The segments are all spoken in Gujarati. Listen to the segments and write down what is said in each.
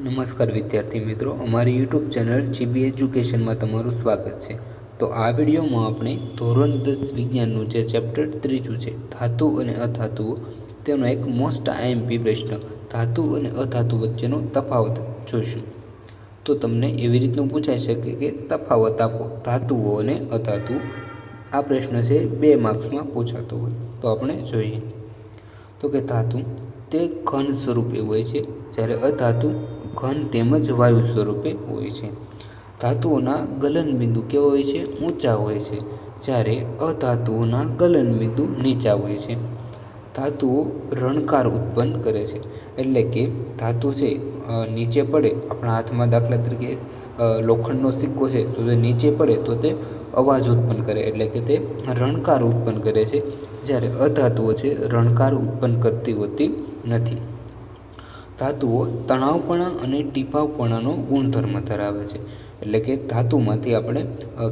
નમસ્કાર વિદ્યાર્થી મિત્રો, અમારી યુટ્યુબ ચેનલ જીબી એજ્યુકેશનમાં તમારું સ્વાગત છે। તો આ વિડીયોમાં આપણે ધોરણ 10 વિજ્ઞાનનું જે ચેપ્ટર 3 છે ધાતુ અને અધાતુઓ, તેનો એક મોસ્ટ આઈએમપી પ્રશ્ન ધાતુ અને અધાતુ વચ્ચેનો તફાવત જોઈશું। તો તમને એવી રીતનું પૂછાઈ શકે કે તફાવત આપો ધાતુઓ અને અધાતુ। આ પ્રશ્ન છે 2 માર્ક્સમાં પૂછાતો હોય। તો આપણે જોઈએ તો કે ધાતુ તે ઘન સ્વરૂપે હોય છે, જ્યારે અધાતુ ઘન તેમજ વાયુ સ્વરૂપે હોય છે। ધાતુઓના ગલનબિંદુ કેવા હોય છે? ઊંચા હોય છે, જ્યારે અધાતુઓના ગલનબિંદુ નીચા હોય છે। ધાતુઓ રણકાર ઉત્પન્ન કરે છે, એટલે કે ધાતુ છે નીચે પડે, આપણા હાથમાં દાખલા તરીકે લોખંડનો સિક્કો છે, તો તે નીચે પડે તો તે અવાજ ઉત્પન્ન કરે, એટલે કે તે રણકાર ઉત્પન્ન કરે છે, જ્યારે અધાતુઓ છે રણકાર ઉત્પન્ન કરતી હોતી નથી। ધાતુઓ તણાવપણા અને ટીપાવપણાનો ગુણધર્મ ધરાવે છે, એટલે કે ધાતુમાંથી આપણે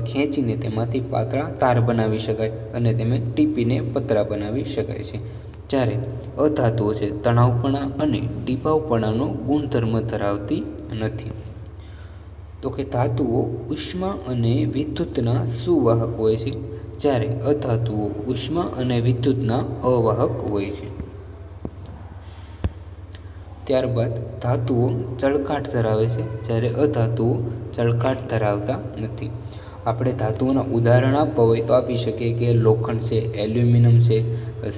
ખેંચીને તેમાંથી પાતળા તાર બનાવી શકાય અને તેને ટીપીને પતરા બનાવી શકાય છે, જ્યારે અધાતુઓ છે તણાવપણા અને ટીપાવપણાનો ગુણધર્મ ધરાવતી નથી। તો કે ધાતુઓ ઉષ્મા અને વિદ્યુતના સુવાહક હોય છે, જ્યારે અધાતુઓ ઉષ્મા અને વિદ્યુતના અવાહક હોય છે। ત્યારબાદ ધાતુઓ ચળકાટ ધરાવે છે, જ્યારે અધાતુઓ ચળકાટ ધરાવતા નથી। આપણે ધાતુઓના ઉદાહરણ આપવા હોય તો આપી શકીએ કે લોખંડ છે, એલ્યુમિનિયમ છે,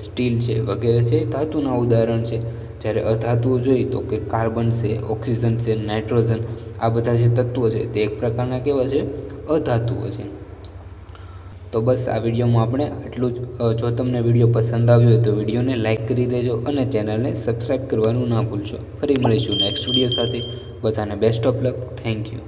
સ્ટીલ છે વગેરે છે ધાતુના ઉદાહરણ છે। જ્યારે અધાતુઓ જોઈએ તો કે કાર્બન છે, ઓક્સિજન છે, નાઇટ્રોજન, આ બધા જે તત્વો છે તે એક પ્રકારના કેવા છે? અધાતુઓ છે। તો બસ આ વિડીયોમાં આપણે આટલું જ। જો તમને વિડીયો પસંદ આવ્યો હોય તો વિડીયોને લાઇક કરી દેજો અને ચેનલને સબસ્ક્રાઈબ કરવાનું ના ભૂલશો। ફરી મળીશું નેક્સ્ટ વિડીયો સાથે। બધાને best of luck, thank you.